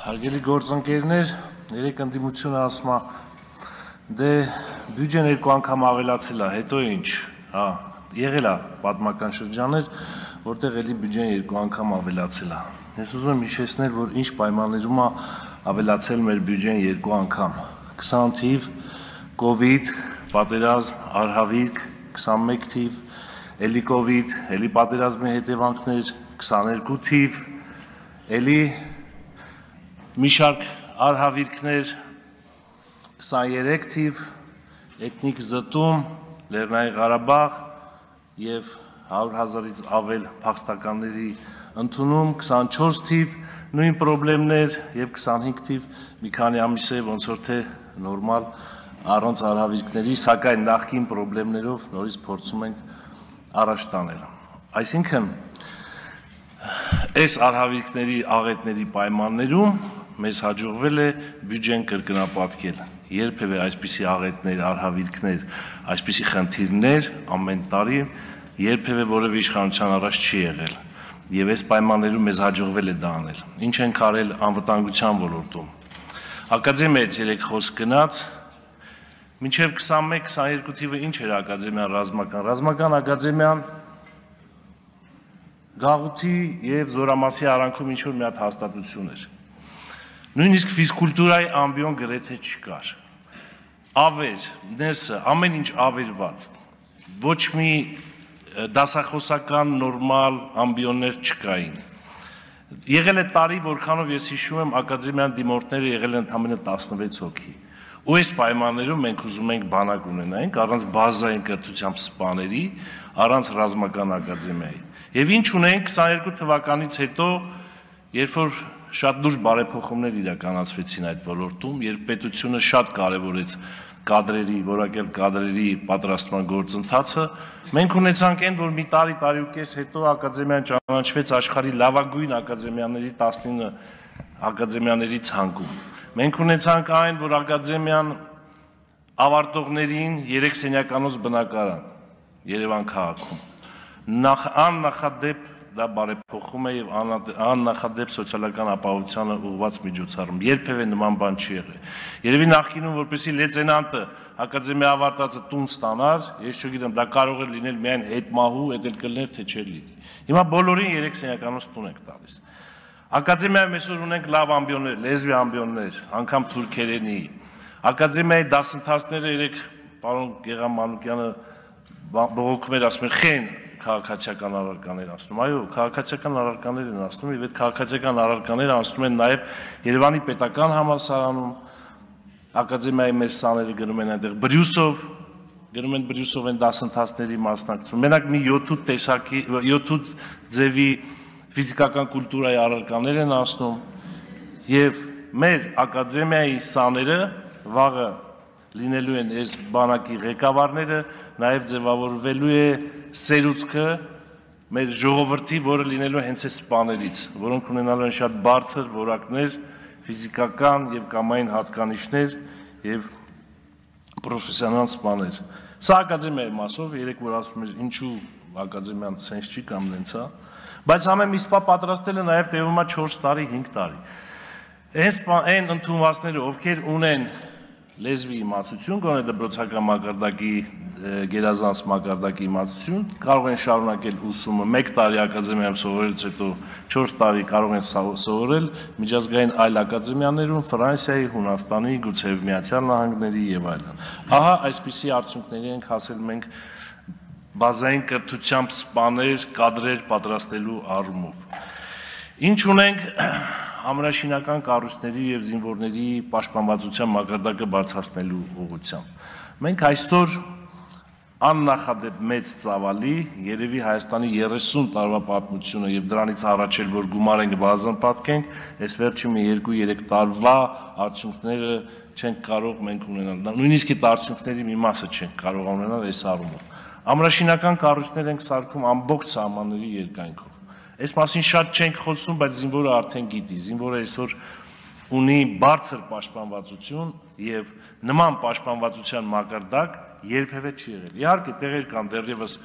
Հարգելի գործընկերներ, երեք ընդդիմությունը ասում է, դե բյուջեն երկու անգամ ավելացել է, հետո ինչ, եղել է պատմական շրջաններ, որտեղ էլի բյուջեն երկու անգամ ավելացել է։ Ես ուզում եմ հիշեցնել, որ ինչ պայմաններում է ավելացել մեր բյուջեն երկու անգամ։ 20 թիվ, կովիդ, պատերազմ, արհավիրք, 21 թիվ, էլի կովիդ, էլի պատերազմի հետևանքներ, 22 թիվ, էլի մի շարք արհավիրքներ, 23 թիվ, էթնիկ զտում, Լեռնային Ղարաբաղ և 100,000-ից ավել փախստականների ընդունում, 24 թիվ, նույն պրոբլեմներ և 25 թիվ, մի քանի ամիս է ոնց որ թե նորմալ առանց արհավիրքների, սակայն նախկին պրոբլեմներով նորից փորձում ենք առաջ տանել։ Այսինքն, այս արհավիրքների աղետների պայմաններում մեզ հաջողվել է բյուջեն կրկնապատկել։ Երբևէ այսպիսի աղետներ, արհավիրքներ, այսպիսի խնդիրներ ամեն տարի երբևէ որևէ իշխանության առաջ չի եղել։ Եվ այս պայմաններում մեզ հաջողվել է դա անել։ Ինչ ենք արել անվտանգության ոլորտում։ Ակադեմիայից 3 խոսք գնաց, մինչև 21-22 թիվը ինչ էր ակադեմիան ռազմական։ Ռազմական ակադեմիան գաղութի և զորամասի արանքում ինչ-որ մի հատ հաստատություն էր։ Նույնիսկ ֆիզկուլտուրայի ամբիոն գրեթե չկար։ Ավեր, ներսը, ամեն ինչ ավերված, ոչ մի դասախոսական նորմալ ամբիոններ չկային։ Եղել է տարի, որքանով ես հիշում եմ, ակադեմիան դիմորդները եղել են ընդամենը 16 հոգի։ Ու այս պայմաններում մենք ուզում ենք բանակ ունենայինք, առանց բազային կրթությամբ սպաների, առանց ռազմական ակադեմիայի։ Եվ ինչ ունենք 22 թվականից հետո, երբ որ շատ լուրջ բարեփոխումներ իրականացվեցին այդ ոլորտում, երբ պետությունը շատ կարևորեց կադրերի, որակյալ կադրերի պատրաստման գործընթացը, մենք ունեցանք այն, որ մի տարի-տարիուկես հետո ակադեմիան ճանաչվեց աշխարհի լավագույն ակադեմիաների 19 ակադեմիաների ցանկում։ Մենք ունեցանք այն, որ ակադեմիան ավարտողներին 3 սենյականոց բնակարան Երևան քաղաքում։ Աննախադեպ դա բարեփոխում է և աննախադեպ սոցիալական ապահովությանը ուղղված միջոցառում։ Երբևէ նման բան չի եղել։ Երևի նախկինում, որպեսզի լեյտենանտը ակադեմիա ավարտածը տուն ստանար, ես չգիտեմ, դա կարող է լինել միայն հետմահու, էդ էլ կլիներ, թե չէր լինի։ Հիմա բոլորին 3 սենյականոց տուն ենք տալիս։ Ակադեմիայում այսօր ունենք լավ ամբիոններ, լեզվի ամբիոններ, անգամ թուրքերենի։ Ակադեմիայի դասընթացները երեք պարոն Գեղամ Մանուկյանը բողոքում էր, ասում էր, խեն քաղաքացիական առարկաներ անցնում։ Այո, քաղաքացիական առարկաներ են անցնում, եւ այդ քաղաքացիական առարկաները անցնում են նաեւ Երևանի պետական համալսարանում, ակադեմիայի մեր սաները գնում են այնտեղ Բրյուսով են դասընթացների մասնակցում։ Մենակ մի 7 տեսակի 7 ձևի ֆիզիկական կուլտուրայի առարկաներ են անցնում եւ մեր ակադեմիայի սաները վաղը լինելու են այս բանակի ղեկավարները, նաեւ ձևավորվելու է սերուցքը մեր ժողովրդի, որը լինելու է հենց այս սպաներից, որոնք ունենալու են շատ բարձր որակներ, ֆիզիկական եւ կամային հատկանիշներ եւ պրոֆեսիոնալ սպաներ։ Սա ակադեմիայի մասով, երեք որ ասում էր, ինչու ակադեմիան սենս չի կամ նենց է, բայց ամեն մի սպա պատրաստելը նաեւ տևում է 4 տարի, 5 տարի։ Այն ընդունվածները, ովքեր ունեն լեզվի իմացություն, գոնե դպրոցական մակարդակի, գերազանց մակարդակի իմացություն, կարող են շարունակել ուսումը 1 տարի ակադեմիայում սովորելուց հետո 4 տարի կարող են սովորել միջազգային այլ ակադեմիաներում, Ֆրանսիայի, Հունաստանի, գուցեև Միացյալ Նահանգների եւ այլն։ Ահա այսպիսի արդյունքների ենք հասել մենք բազային կրթությամբ սպաներ, կադրեր պատրաստելու առումով։ Ինչ ունենք ամրաշինական կառույցների եւ զինվորների պաշտպանվածության մակարդակը բարձրացնելու ուղղությամբ։ Մենք այսօր աննախադեպ մեծ ծավալի, երևի Հայաստանի 30 տարվա պատմությունը եւ դրանից առաջ էլ որ գումար ենք բազմապատկենք, այս վերջի մի 2-3 տարվա արդյունքները չենք կարող մենք ունենալ։ Նույնիսկ այդ արդյունքների մի մասը չենք կարող ունենալ այս առումով։ Ամրաշինական կառույցներ ենք սարքում ամբողջ սահմանների երկայնքով։ Այս մասին շատ չենք խոսում, բայց զինվորը արդեն գիտի, զինվորը այսօր ունի բարձր պաշտպանվածություն եւ նման պաշտպանվածության մակարդակ երբևէ չի եղել։ Իհարկե տեղեր կան դեռևս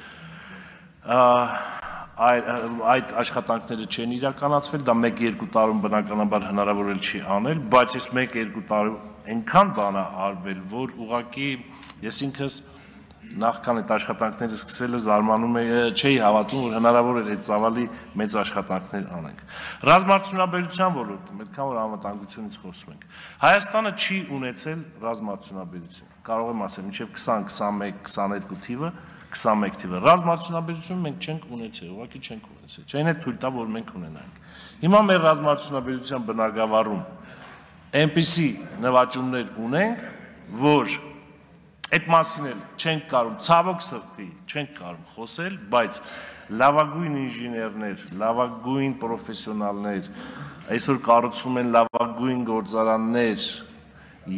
այդ աշխատանքները չեն իրականացվել, դա 1-2 տարում բնականաբար հնարավոր չի անել, բայց այս 1-2 տարում այնքան բան է արվել, որ ուղղակի ես ինքս նախքան այդ աշխատանքները սկսելը զարմանում չէի հավատում, որ հնարավոր էր այդ ծավալի մեծ աշխատանքներ անենք։ Ռազմարտությունաբերության ոլորտում, այդքան որ անվտանգությունից խոսում ենք, Հայաստանը չի ունեցել ռազմարտությունաբերություն, կարող եմ ասել, մինչև 20, 21, 22 թիվը 21 թիվը ռազմարտությունաբերություն մենք չենք ունեցել, ուղղակի չենք ունեցել, չեն էլ թույլ տա, որ մենք ունենանք։ Հիմա մեր ռազմարտությունաբերության բնագավառում այնպիսի նվաճումներ ունենք, որ այդ մասին էլ չենք կարող, ցավոք սրտի չենք կարող խոսել, բայց լավագույն ինժեներներ, լավագույն պրոֆեսիոնալներ, այսօր կառուցվում են լավագույն գործարաններ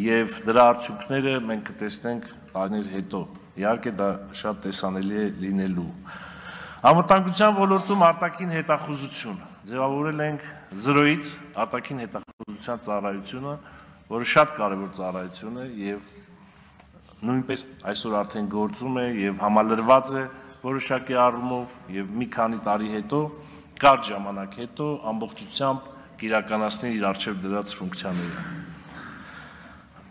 եւ դրա արդյունքները մենք կտեսնենք տարիներ հետո։ Իհարկե դա շատ տեսանելի է լինելու։ Անվտանգության ոլորտում արտաքին հետախուզություն ձևավորել ենք 0-ից արտաքին հետախուզության ծառայությունը, որը շատ կարևոր ծառայություն է եւ նույնպես այսօր արդեն գործում է եւ համալրված է որոշակի առումով եւ մի քանի տարի հետո, կարճ ժամանակ հետո ամբողջությամբ կիրականացնի իր արժեվ դրած ֆունկցիաները։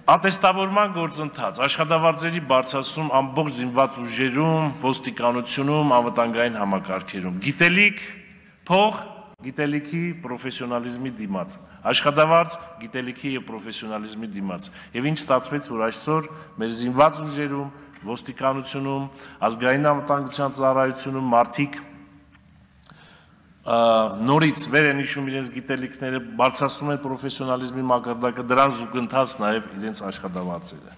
Ատեստավորման գործընթաց, աշխատավարձերի բարձրացում ամբողջ զինված ուժերում, ոստիկանությունում, անվտանգային համակարգերում, գիտելիք, փող, գիտելիքի պրոֆեսիոնալիզմի դիմաց, աշխատավարձ, գիտելիքի եւ պրոֆեսիոնալիզմի դիմաց։ Եվ ինչ ստացվեց, որ այսօր մեր զինված ուժերում, ոստիկանությունում, ազգային անվտանգության ծառայությունում մարդիկ նորից վեր են հիշում իրենց գիտելիքները, բարձրացնում են պրոֆեսիոնալիզմի մակարդակը, դրան զուգընթաց նաև իրենց աշխատավարձերը։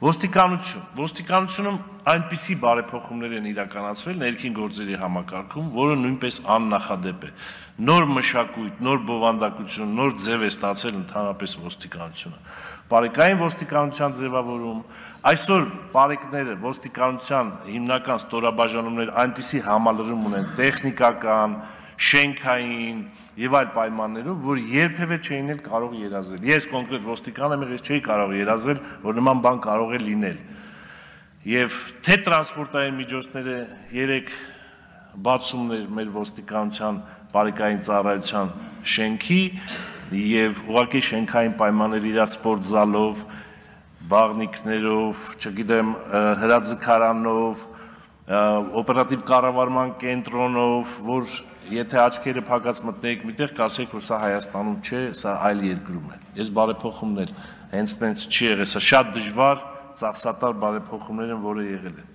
Ոստիկանությունում այնպիսի բարեփոխումներ են իրականացվել ներքին գործերի համակարգում, որը նույնպես աննախադեպ է։ Նոր մշակույթ, նոր բովանդակություն, նոր ձև է ստացել ընդհանրապես ոստիկանությունը։ Բարեկային ոստիկանության ձևավորում, այսօր բարեկները ոստիկանության հիմնական ստորաբաժանումներ այնպիսի համալրում ունեն տեխնիկական, շենքային եւ այլ պայմաններով, որ երբևէ չէին էլ կարող երազել։ Ես կոնկրետ ոստիկան եմ, ես չէի կարող երազել, որ նման բան կարող է լինել։ Եվ թե տրանսպորտային միջոցները 3 բացումներ մեր ոստիկանության բարեկային ծառայության շենքի եւ ուղղակի շենքային պայմաններ իր սպորտզալով, բաղնիքներով, չգիտեմ, հրաձգարանով, օպերատիվ կառավարման կենտրոնով, որ եթե աչքերը փակած մտնեիք միտեղ, կասեք, որ սա Հայաստանում չէ, սա այլ երկրում է։ Ես բարեփոխումներ հենց տենց չի եղել, սա շատ դժվար, ծախսատար բարեփոխումներ են, որը եղել են։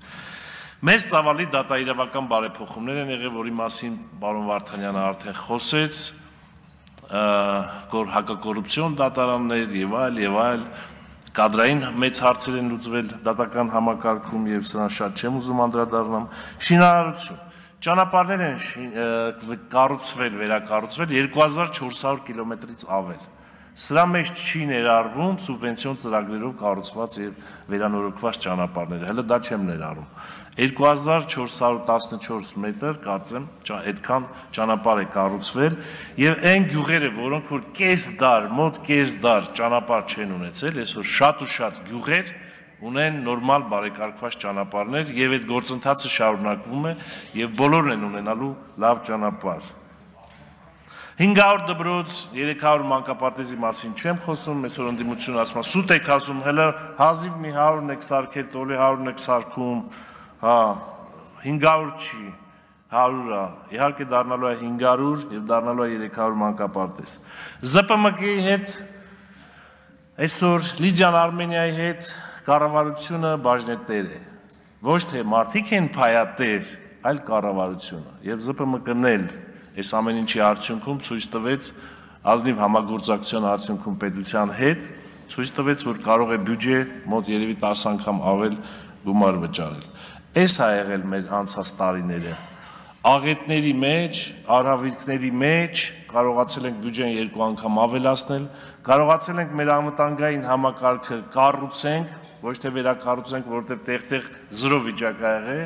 Մեծ ծավալի դատաիրավական բարեփոխումներ են եղել, որի մասին պարոն Վարդանյանը արդեն խոսեց, հակակոռուպցիոն դատարաններ եւ այլ, կադրային մեծ հարցեր են լուծվել դատական համակարգում եւ սրան շատ չեմ ուզում անդրադառնամ։ Շինարարություն, ճանապարհներ են կառուցվել, վերակառուցվել 2400 կիլոմետրից ավել։ Սրա մեջ չի ներառվում սուբվենցիոն ծրագրերով կառուցված եւ վերանորոգված ճանապարհները, հələ դա չեմ ներառում։ 2414 մետր, կարծեմ, այդքան ճանապարհ է կառուցվել եւ այն գյուղերը, որոնք որ մոտ կես դար ճանապարհ չեն ունեցել, այսօր շատ ու շատ գյուղեր ունեն նորմալ բարեկարգված ճանապարհներ եւ այդ գործընթացը շարունակվում է եւ բոլորն են ունենալու լավ ճանապարհ։ 500 դպրոց, 300 մանկապարտեզի մասին չեմ խոսում, այսօր ընդդիմությունը ասում է սուտ եք ասում, հələ հազիվ մի 100-ն եք սարքել, տոլի 100-ն եք սարքում, հա 500 չի, 100 է, իհարկե դառնալու է 500 եւ դառնալու է 300 մանկապարտեզ։ ԶՊՄԿ-ի հետ այսօր Լիդիան Արմենիայի հետ կառավարությունը բաժնետեր է։ Ոչ թե մարդիկ են փայատեր, այլ կառավարությունը եւ ԶՊՄԿ-ն էլ այս ամեն ինչի արդյունքում ցույց տվեց ազնիվ համագործակցության արդյունքում պետության հետ ցույց տվեց, որ կարող է բյուջե մոտ երևի 10 անգամ ավել գումար վճարել։ Այս է եղել մեր անցած տարիները։ Աղետների մեջ, արհավիրքների մեջ կարողացել ենք բյուջեն 2 անգամ ավելացնել, կարողացել ենք մեր անվտանգային համակարգը կառուցենք, ոչ թե վերակառուցենք, որովհետև տեղ-տեղ 0 վիճակ ա եղել,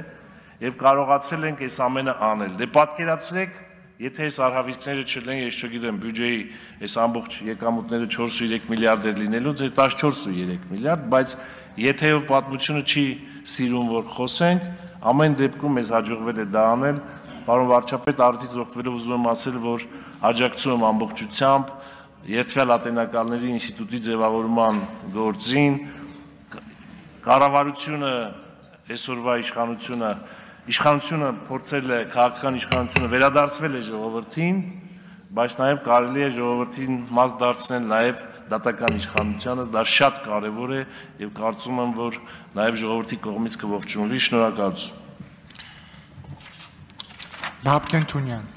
եւ կարողացել ենք այս ամենը անել։ Դե պատկերացրեք, եթե այս արհավիրքները չլինեն, ես չգիտեմ, բյուջեի այս ամբողջ եկամուտները 4.3 միլիարդ էր լինելու, թե 14.3 միլիարդ, բայց եթեով պատմությունը չի սիրում, որ խոսենք, ամեն դեպքում մեզ հաջողվել է դա անել պարոն վարչապետ, արդից օգտվելով ուզում եմ ասել, որ աջակցում եմ ամբողջությամբ երդվյալ ատենակալների ինստիտուտի ձևավորման գործին, կառավարությունը, այսօրվա իշխանությունը փորձել է, քաղաքական իշխանությունը վերադարձվել է ժողովրդին, բայց նաև կարելի է ժողովրդին մաս դարձնել նաև դատական իշխանությանը, դա շատ կարևոր է եւ կարծում եմ, որ նաև ժողովրդի կողմից կողջունվի, շնորհակալություն։ Բաբկեն Թունյան